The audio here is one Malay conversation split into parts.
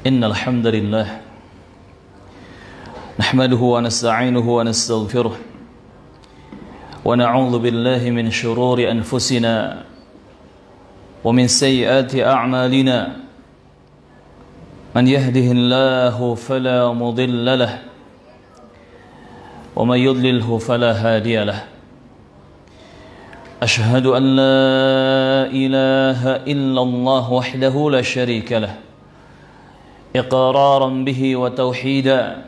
إن الحمد لله نحمده ونستعينه ونستغفره ونعوذ بالله من شرور أنفسنا ومن سيئات أعمالنا من يهده الله فلا مضل له ومن يضلله فلا هادي له أشهد أن لا إله إلا الله وحده لا شريك له إقرارا به وتوحيدا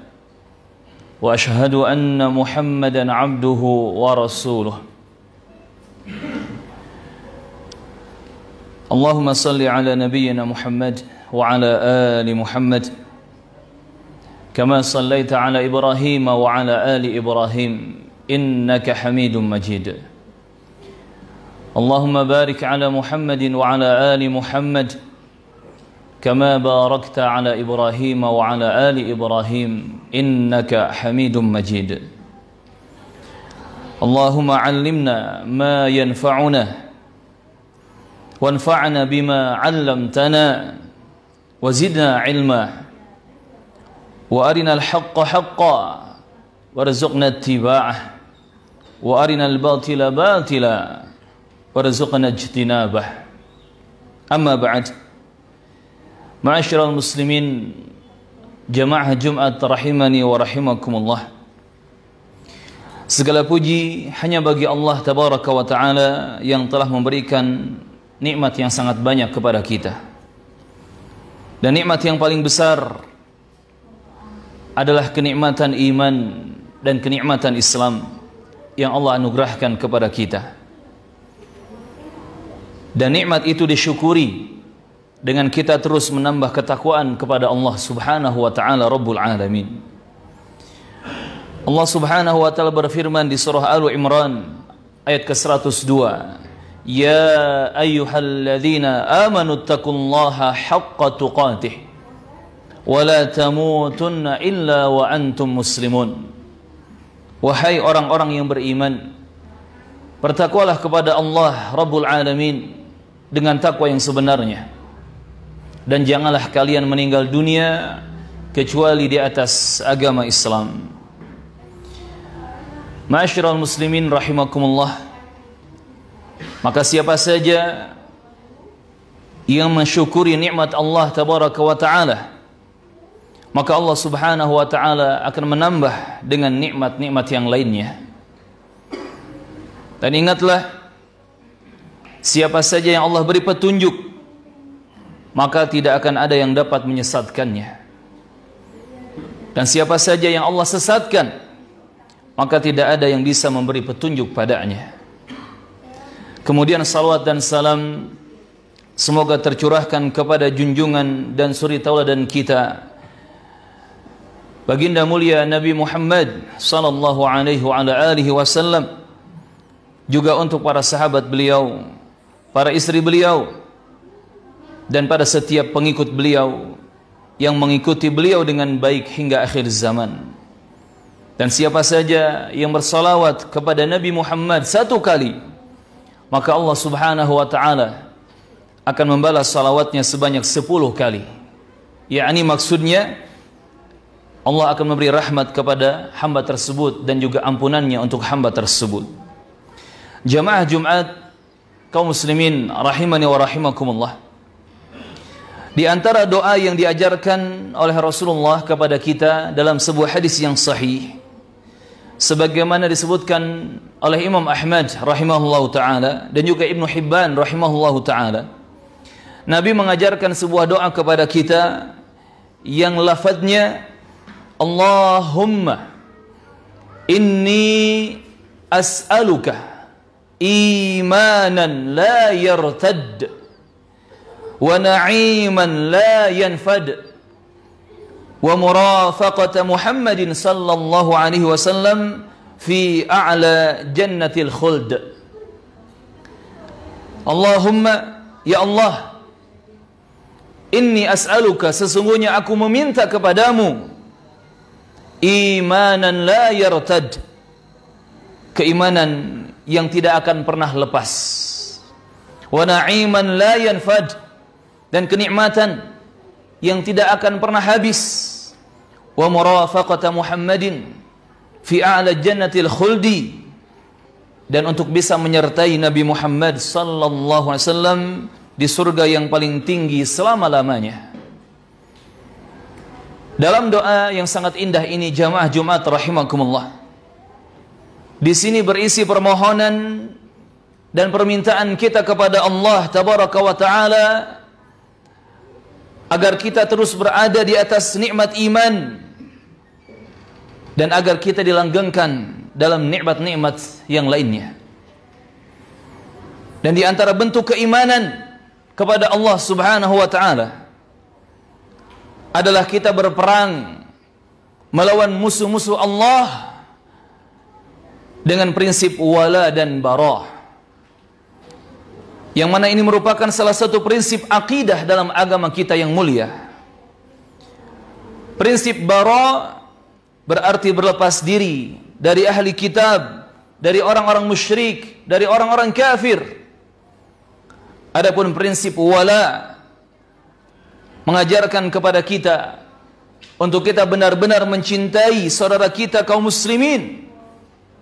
وأشهد أن محمدا عبده ورسوله اللهم صل على نبينا محمد وعلى آل محمد كما صليت على إبراهيم وعلى آل إبراهيم إنك حميد مجيد اللهم بارك على محمد وعلى آل محمد كما باركت على إبراهيم وعلى آل إبراهيم إنك حميد مجيد اللهم علمنا ما ينفعنا وانفعنا بما علمتنا وزدنا علما وأرنا الحق حقا وارزقنا اتباعه وأرنا الباطل باطلا وارزقنا اجتنابه أما بعد Ma'asyiral muslimin jamaah Jumat rahimani wa rahimakumullah. Segala puji hanya bagi Allah tabaraka wa taala yang telah memberikan nikmat yang sangat banyak kepada kita. Dan nikmat yang paling besar adalah kenikmatan iman dan kenikmatan Islam yang Allah anugerahkan kepada kita. Dan nikmat itu disyukuri dengan kita terus menambah ketakwaan kepada Allah Subhanahu wa taala Rabbul Alamin. Allah Subhanahu wa taala berfirman di surah Al-Imran ayat ke-102, "Ya ayyuhalladzina amanu taqullaha haqqa tuqatih wa la tamutunna illa wa antum muslimun." Wahai orang-orang yang beriman, bertakwalah kepada Allah Rabbul Alamin dengan takwa yang sebenarnya. Dan janganlah kalian meninggal dunia kecuali di atas agama Islam. Ma'asyiral muslimin rahimakumullah. Maka siapa saja yang mensyukuri nikmat Allah tabaraka wa taala, maka Allah Subhanahu wa taala akan menambah dengan nikmat-nikmat yang lainnya. Dan ingatlah, siapa saja yang Allah beri petunjuk, maka tidak akan ada yang dapat menyesatkannya. Dan siapa saja yang Allah sesatkan, maka tidak ada yang bisa memberi petunjuk padanya. Kemudian salawat dan salam semoga tercurahkan kepada junjungan dan suri tauladan kita, baginda mulia Nabi Muhammad sallallahu alaihi wa ala alihi wasallam, juga untuk para sahabat beliau, para istri beliau, dan pada setiap pengikut beliau yang mengikuti beliau dengan baik hingga akhir zaman. Dan siapa saja yang bersalawat kepada Nabi Muhammad satu kali, maka Allah Subhanahu wa taala akan membalas salawatnya sebanyak 10 kali. Yakni maksudnya Allah akan memberi rahmat kepada hamba tersebut dan juga ampunannya untuk hamba tersebut. Jamaah Jumat kaum muslimin rahimani wa rahimakumullah. Di antara doa yang diajarkan oleh Rasulullah kepada kita dalam sebuah hadis yang sahih, sebagaimana disebutkan oleh Imam Ahmad rahimahullahu taala dan juga Ibnu Hibban rahimahullahu taala, Nabi mengajarkan sebuah doa kepada kita yang lafadznya, Allahumma inni as'aluka imanan la yartad wa na'iman la yanfad wa murafaqata Muhammadin sallallahu alaihi wasallam fi a'la jannatil khuld. Allahumma, ya Allah, inni as'aluka, sesungguhnya aku meminta kepadamu, imanan la yartad, keimanan yang tidak akan pernah lepas, wa na'iman la yanfad, dan kenikmatan yang tidak akan pernah habis, wa murafaqata Muhammadin fi a'la jannatil khuldi, dan untuk bisa menyertai Nabi Muhammad sallallahu alaihi wasallam di surga yang paling tinggi selama-lamanya. Dalam doa yang sangat indah ini jamaah Jumat rahimakumullah, di sini berisi permohonan dan permintaan kita kepada Allah tabaraka wa taala agar kita terus berada di atas nikmat iman dan agar kita dilanggengkan dalam nikmat-nikmat yang lainnya. Dan di antara bentuk keimanan kepada Allah Subhanahu wa taala adalah kita berperang melawan musuh-musuh Allah dengan prinsip wala dan bara, yang mana ini merupakan salah satu prinsip akidah dalam agama kita yang mulia. Prinsip bara berarti berlepas diri dari ahli kitab, dari orang-orang musyrik, dari orang-orang kafir. Adapun prinsip wala mengajarkan kepada kita untuk kita benar-benar mencintai saudara kita kaum muslimin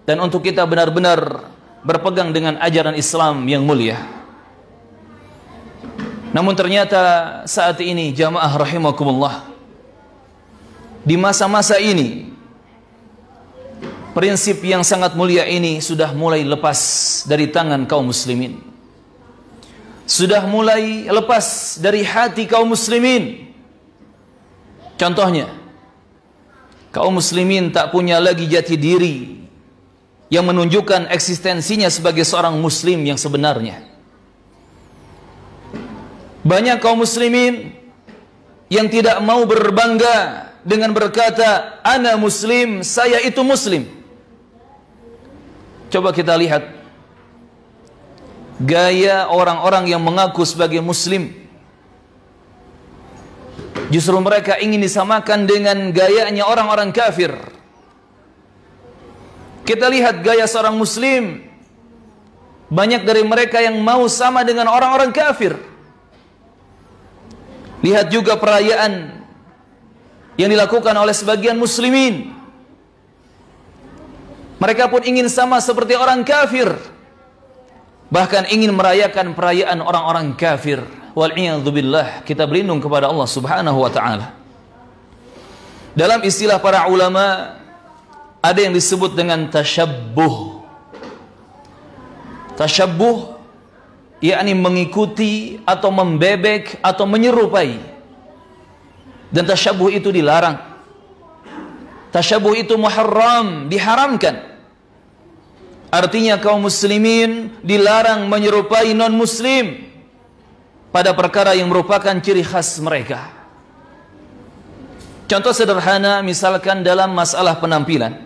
dan untuk kita benar-benar berpegang dengan ajaran Islam yang mulia. Namun ternyata saat ini jamaah rahimakumullah, di masa-masa ini prinsip yang sangat mulia ini sudah mulai lepas dari tangan kaum muslimin, sudah mulai lepas dari hati kaum muslimin. Contohnya, kaum muslimin tak punya lagi jati diri yang menunjukkan eksistensinya sebagai seorang muslim yang sebenarnya. Banyak kaum muslimin yang tidak mau berbangga dengan berkata, ana muslim, saya itu muslim. Coba kita lihat gaya orang-orang yang mengaku sebagai muslim. Justru mereka ingin disamakan dengan gayanya orang-orang kafir. Kita lihat gaya seorang muslim, banyak dari mereka yang mau sama dengan orang-orang kafir. Lihat juga perayaan yang dilakukan oleh sebagian muslimin. Mereka pun ingin sama seperti orang kafir, bahkan ingin merayakan perayaan orang-orang kafir. Wal'iyadzubillah, kita berlindung kepada Allah Subhanahu wa ta'ala. Dalam istilah para ulama, ada yang disebut dengan tasyabbuh. Tasyabbuh yakni mengikuti atau membebek atau menyerupai. Dan tasyabbuh itu dilarang. Tasyabbuh itu muharram, diharamkan. Artinya kaum muslimin dilarang menyerupai non-muslim pada perkara yang merupakan ciri khas mereka. Contoh sederhana, misalkan dalam masalah penampilan,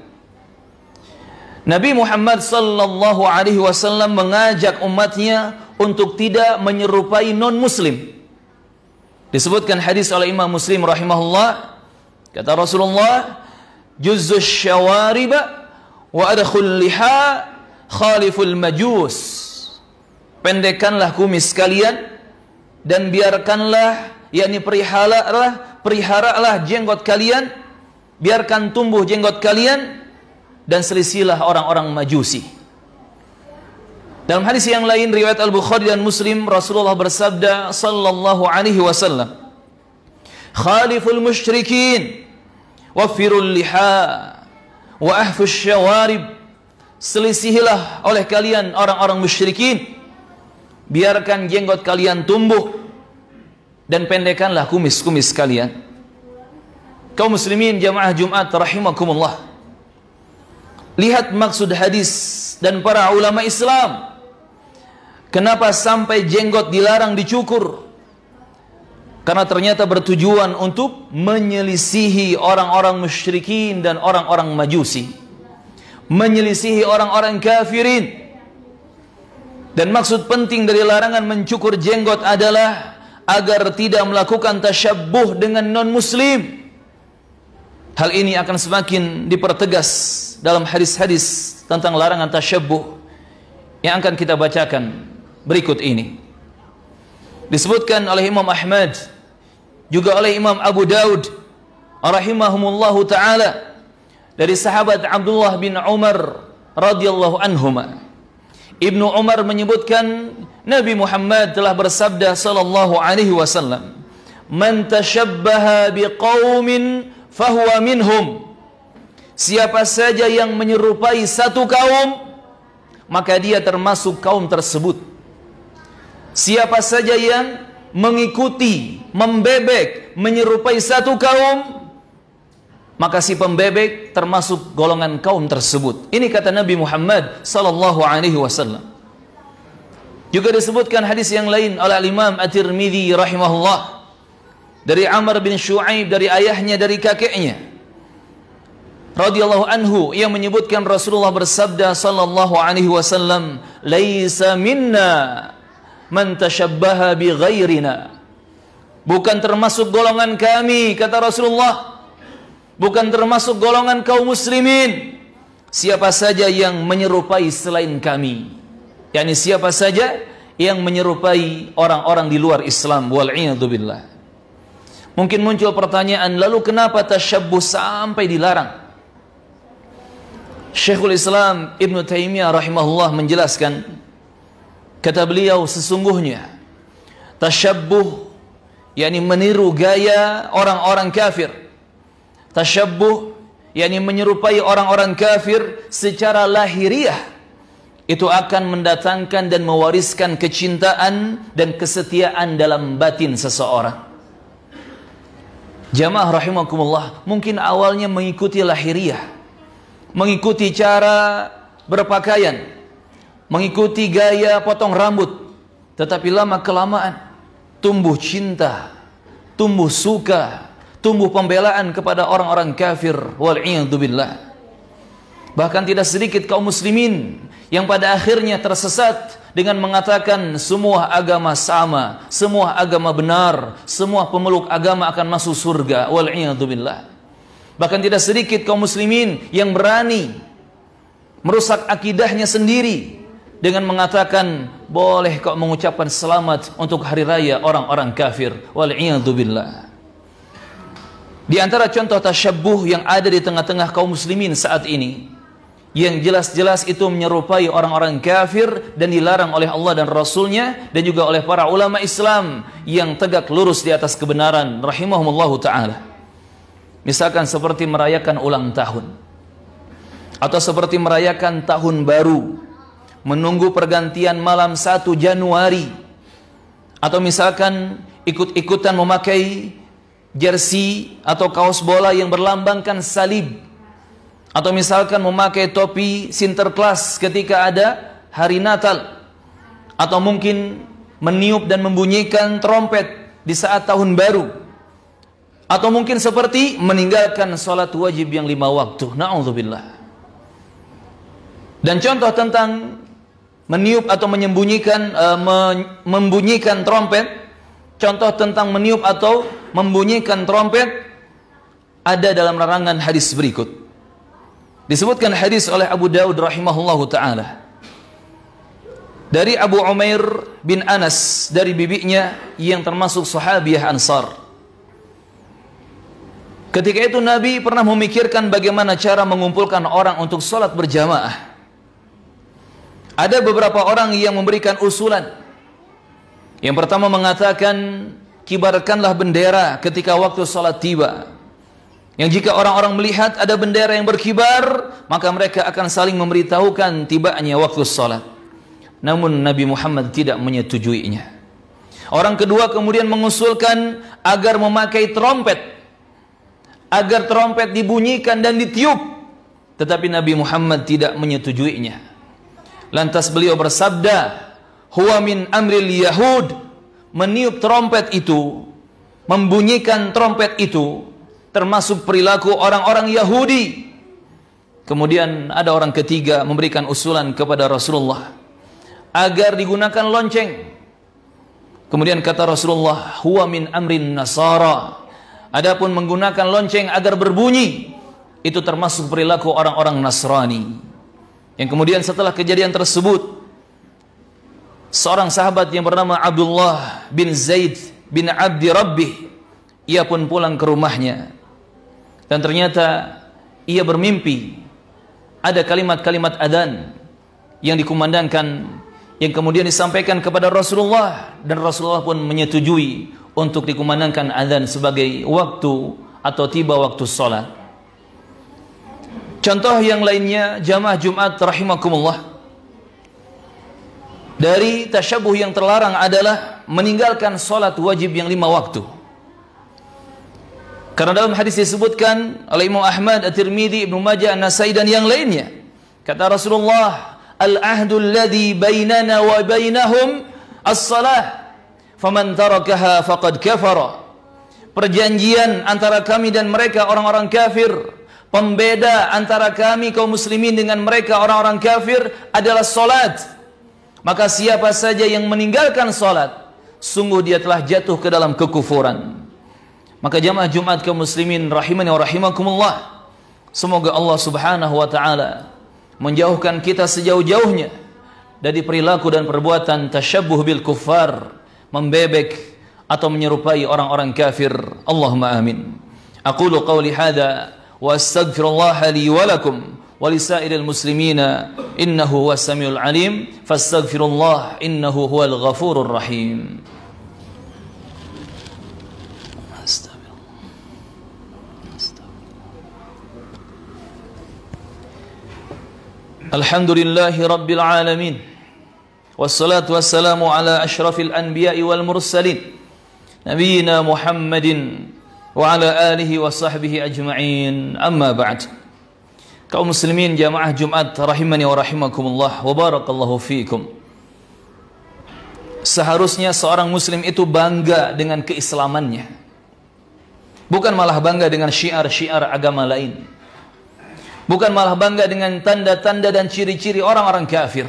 Nabi Muhammad sallallahu alaihi wasallam mengajak umatnya untuk tidak menyerupai non-muslim. Disebutkan hadis oleh Imam Muslim rahimahullah, kata Rasulullah, juzzus syawariba wa adkhul liha khaliful majus. Pendekkanlah kumis kalian dan biarkanlah, yakni peliharalah jenggot kalian, biarkan tumbuh jenggot kalian dan selisilah orang-orang majusi. Dalam hadis yang lain riwayat Al-Bukhari dan Muslim, Rasulullah bersabda sallallahu alaihi wasallam, khaliful musyrikin wafirul liha wa ahfus syawarib. Selisihilah oleh kalian orang-orang musyrikin, biarkan jenggot kalian tumbuh dan pendekkanlah kumis-kumis kalian. Kaum muslimin jamaah Jumat rahimakumullah, lihat maksud hadis dan para ulama Islam. Kenapa sampai jenggot dilarang dicukur? Karena ternyata bertujuan untuk menyelisihi orang-orang musyrikin dan orang-orang majusi, menyelisihi orang-orang kafirin. Dan maksud penting dari larangan mencukur jenggot adalah agar tidak melakukan tasyabbuh dengan non-muslim. Hal ini akan semakin dipertegas dalam hadis-hadis tentang larangan tasyabbuh yang akan kita bacakan berikut ini. Disebutkan oleh Imam Ahmad juga oleh Imam Abu Daud rahimahumullahu taala dari sahabat Abdullah bin Umar radhiyallahu anhuma. Ibnu Umar menyebutkan Nabi Muhammad telah bersabda sallallahu alaihi wasallam, "Man tashabbaha biqaumin fahuwa minhum." Siapa saja yang menyerupai satu kaum, maka dia termasuk kaum tersebut. Siapa saja yang mengikuti, membebek, menyerupai satu kaum, maka si pembebek termasuk golongan kaum tersebut. Ini kata Nabi Muhammad sallallahu alaihi wasallam. Juga disebutkan hadis yang lain oleh Imam At-Tirmidzi rahimahullah dari Amr bin Shu'aib, dari ayahnya, dari kakeknya radhiyallahu anhu, yang menyebutkan Rasulullah bersabda sallallahu alaihi wasallam, "Laisa minna man tashabbaha bi ghairina." Bukan termasuk golongan kami, kata Rasulullah, bukan termasuk golongan kaum muslimin siapa saja yang menyerupai selain kami, yakni siapa saja yang menyerupai orang-orang di luar Islam. Wal'iyadu billah. Mungkin muncul pertanyaan, lalu kenapa tasyabbuh sampai dilarang? Syekhul Islam Ibn Taimiyah rahimahullah menjelaskan, kata beliau, sesungguhnya tasyabbuh yakni meniru gaya orang-orang kafir. Tasyabbuh yakni menyerupai orang-orang kafir secara lahiriah, itu akan mendatangkan dan mewariskan kecintaan dan kesetiaan dalam batin seseorang. Jamaah rahimakumullah, mungkin awalnya mengikuti lahiriah, mengikuti cara berpakaian, mengikuti gaya potong rambut, tetapi lama kelamaan tumbuh cinta, tumbuh suka, tumbuh pembelaan kepada orang-orang kafir. Wal'iyadu billah. Bahkan tidak sedikit kaum muslimin yang pada akhirnya tersesat dengan mengatakan semua agama sama, semua agama benar, semua pemeluk agama akan masuk surga. Wal'iyadu billah. Bahkan tidak sedikit kaum muslimin yang berani merusak akidahnya sendiri dengan mengatakan boleh kok mengucapkan selamat untuk hari raya orang-orang kafir. Wal'iyadu billah. Di antara contoh tasyabbuh yang ada di tengah-tengah kaum muslimin saat ini, yang jelas-jelas itu menyerupai orang-orang kafir dan dilarang oleh Allah dan Rasulnya, dan juga oleh para ulama Islam yang tegak lurus di atas kebenaran rahimahumullahu ta'ala. Misalkan seperti merayakan ulang tahun, atau seperti merayakan tahun baru, menunggu pergantian malam 1 Januari, atau misalkan ikut-ikutan memakai jersey atau kaos bola yang berlambangkan salib, atau misalkan memakai topi Sinterklas ketika ada hari Natal, atau mungkin meniup dan membunyikan trompet di saat tahun baru, atau mungkin seperti meninggalkan sholat wajib yang 5 waktu. Na'udzubillah. Dan contoh tentang meniup atau membunyikan trompet, contoh tentang meniup atau membunyikan trompet ada dalam larangan hadis berikut. Disebutkan hadis oleh Abu Daud rahimahullahu ta'ala dari Abu Umair bin Anas, dari bibinya yang termasuk sahabiah Ansar. Ketika itu Nabi pernah memikirkan bagaimana cara mengumpulkan orang untuk sholat berjamaah. Ada beberapa orang yang memberikan usulan. Yang pertama mengatakan, kibarkanlah bendera ketika waktu sholat tiba, yang jika orang-orang melihat ada bendera yang berkibar, maka mereka akan saling memberitahukan tibanya waktu sholat. Namun Nabi Muhammad tidak menyetujuinya. Orang kedua kemudian mengusulkan agar memakai trompet, agar trompet dibunyikan dan ditiup, tetapi Nabi Muhammad tidak menyetujuinya. Lantas beliau bersabda, huwa min amril yahud. Meniup trompet itu, membunyikan trompet itu termasuk perilaku orang-orang Yahudi. Kemudian ada orang ketiga memberikan usulan kepada Rasulullah agar digunakan lonceng. Kemudian kata Rasulullah, huwa min amrin nasara. Adapun menggunakan lonceng agar berbunyi, itu termasuk perilaku orang-orang Nasrani. Yang kemudian setelah kejadian tersebut, seorang sahabat yang bernama Abdullah bin Zaid bin Abdi Rabbih ia pun pulang ke rumahnya. Dan ternyata ia bermimpi ada kalimat-kalimat adzan yang dikumandangkan, yang kemudian disampaikan kepada Rasulullah, dan Rasulullah pun menyetujui untuk dikumandangkan adzan sebagai waktu atau tiba waktu salat. Contoh yang lainnya, jamaah Jumat rahimakumullah, dari tasyabuh yang terlarang adalah meninggalkan salat wajib yang 5 waktu. Karena dalam hadis disebutkan oleh Imam Ahmad, At-Tirmidzi, Ibnu Majah, An-Nasai dan yang lainnya, kata Rasulullah, al-ahdu alladhi bainana wa bainahum as-salah, faman tarakaha faqad kafara. Perjanjian antara kami dan mereka orang-orang kafir, pembeda antara kami kaum muslimin dengan mereka orang-orang kafir adalah salat. Maka siapa saja yang meninggalkan salat, sungguh dia telah jatuh ke dalam kekufuran. Maka jamaah Jumat kaum muslimin rahimani wa rahimakumullah, semoga Allah Subhanahu wa taala menjauhkan kita sejauh-jauhnya dari perilaku dan perbuatan tasyabbuh bil kuffar, membebek atau menyerupai orang-orang kafir. Allahumma amin. Aqulu qawli hadza wa astaghfirullah li wa lakum wa lisairil muslimina innahu huwas samiul alim fastaghfirullah innahu huwal ghafurur rahim. Alhamdulillahi rabbil alamin, wassalatu wassalamu ala ashrafil anbiya'i wal mursalin, nabiyyina Muhammadin wa ala alihi wa sahbihi ajma'in, amma ba'd. Kaum muslimin jamaah Jumat rahimani wa rahimakumullah wa barakallahu fiikum. Seharusnya seorang muslim itu bangga dengan keislamannya, bukan malah bangga dengan syiar-syiar agama lain, bukan malah bangga dengan tanda-tanda dan ciri-ciri orang-orang kafir.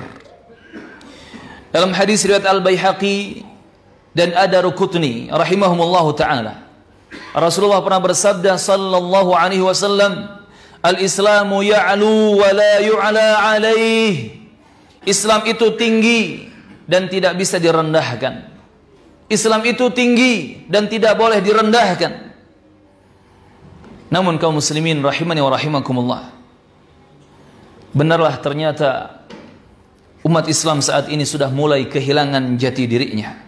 Dalam hadis riwayat Al-Baihaqi dan Ad-Darqutni rahimahumullahu taala, Rasulullah pernah bersabda sallallahu alaihi wasallam, al-islamu ya'lu wa la yu'la alaih. Islam itu tinggi dan tidak bisa direndahkan. Islam itu tinggi dan tidak boleh direndahkan. Namun kaum muslimin rahimani wa rahimakumullah, benarlah ternyata umat Islam saat ini sudah mulai kehilangan jati dirinya.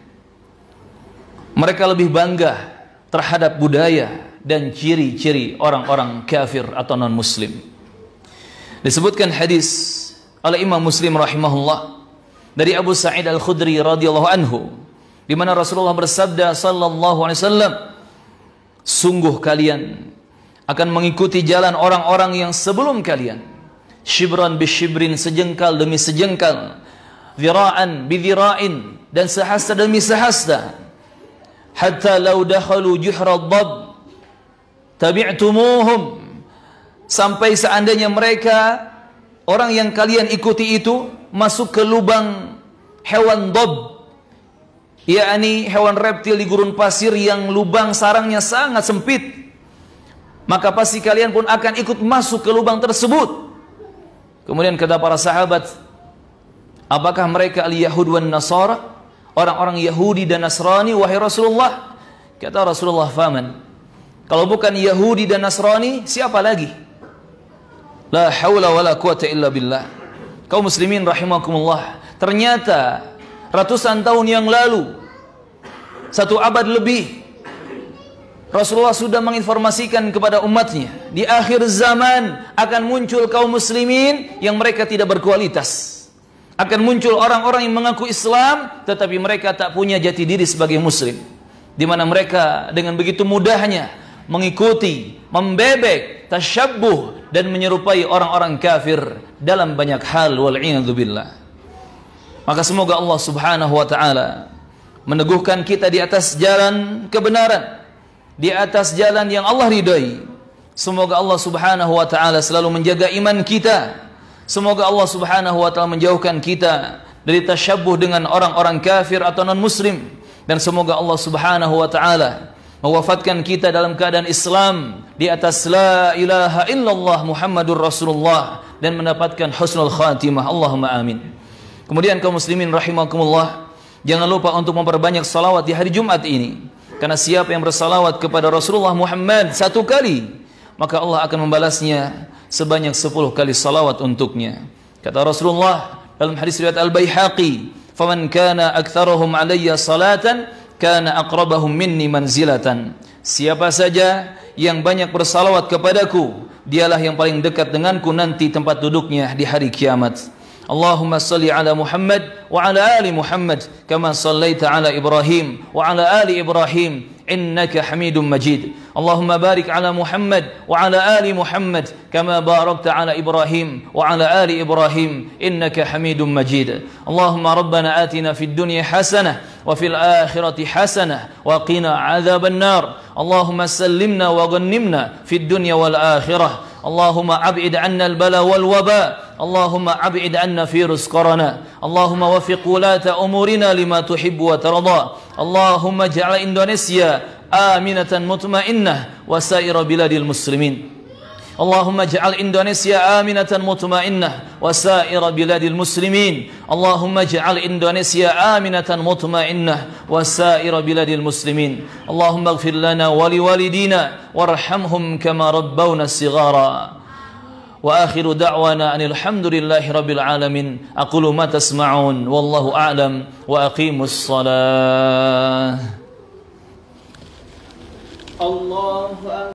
Mereka lebih bangga terhadap budaya dan ciri-ciri orang-orang kafir atau non-muslim. Disebutkan hadis oleh Imam Muslim rahimahullah dari Abu Sa'id Al-Khudri radhiyallahu anhu, di mana Rasulullah bersabda sallallahu alaihi wasallam, sungguh kalian akan mengikuti jalan orang-orang yang sebelum kalian, shibran bi shibrin, sejengkal demi sejengkal, dhira'an bi dhira'in, dan sehasta demi sehasta, hatta law dakhalu juhra dhab tabi'tumuhum, sampai seandainya mereka orang yang kalian ikuti itu masuk ke lubang hewan dhab, yakni hewan reptil di gurun pasir yang lubang sarangnya sangat sempit, maka pasti kalian pun akan ikut masuk ke lubang tersebut. Kemudian kata para sahabat, apakah mereka al-Yahud wan Nasara, orang-orang Yahudi dan Nasrani wahai Rasulullah? Kata Rasulullah, faman, kalau bukan Yahudi dan Nasrani, siapa lagi? La haula wala quwata illa billah. Kaum muslimin rahimakumullah, ternyata ratusan tahun yang lalu, 1 abad lebih, Rasulullah sudah menginformasikan kepada umatnya, di akhir zaman akan muncul kaum muslimin yang mereka tidak berkualitas. Akan muncul orang-orang yang mengaku Islam tetapi mereka tak punya jati diri sebagai muslim, di mana mereka dengan begitu mudahnya mengikuti, membebek, tasyabbuh dan menyerupai orang-orang kafir dalam banyak hal, wal'iyadzu billah. Maka semoga Allah Subhanahu wa taala meneguhkan kita di atas jalan kebenaran, di atas jalan yang Allah ridai. Semoga Allah Subhanahu wa taala selalu menjaga iman kita. Semoga Allah Subhanahu wa taala menjauhkan kita dari tasyabbuh dengan orang-orang kafir atau non-muslim, dan semoga Allah Subhanahu wa taala mewafatkan kita dalam keadaan Islam di atas la ilaha illallah Muhammadur Rasulullah dan mendapatkan husnul khatimah. Allahumma amin. Kemudian kaum muslimin rahimakumullah, jangan lupa untuk memperbanyak salawat di hari Jumat ini. Karena siapa yang bersalawat kepada Rasulullah Muhammad 1 kali, maka Allah akan membalasnya sebanyak 10 kali salawat untuknya. Kata Rasulullah dalam hadis riwayat Al-Baihaqi, "Faman kana aktsaruhum alayya salatan kana aqrabahum minni manzilatan." Siapa saja yang banyak bersalawat kepadaku, dialah yang paling dekat denganku nanti tempat duduknya di hari kiamat. Allahumma salli ala Muhammad wa ala ali Muhammad kama sallaita ala Ibrahim wa ala ali Ibrahim innaka Hamidum Majid. Allahumma barik ala Muhammad wa ala ali Muhammad kama barakta ala Ibrahim wa ala ali Ibrahim innaka Hamidum Majid. Allahumma rabbana atina fid dunya hasanah wa fil akhirati hasanah wa qina adzaban nar. Allahumma sallimna wa ghanimna fid dunya wal akhirah. Allahumma ab'id 'anna al-bala wal waba. Allahumma ab'id 'anna virus corona. Allahumma waffiq wulata umurina lima tuhibbu wa tarda. Allahumma ij'al Indonesia aminatan mutmainnah wa saira biladil muslimin. Allahumma ij'al Indonesia aminatan mutmainnah wa saira biladil muslimin. Allahumma ij'al Indonesia aminatan mutmainnah wa saira biladil muslimin. Allahumma ighfir lana wa liwalidina warhamhum kama rabbawna shighara. Wa akhiru da'wana anil hamdulillahi rabbil alamin. Aqulu ma tasma'un wallahu a'lam wa aqimus shalah. Allahu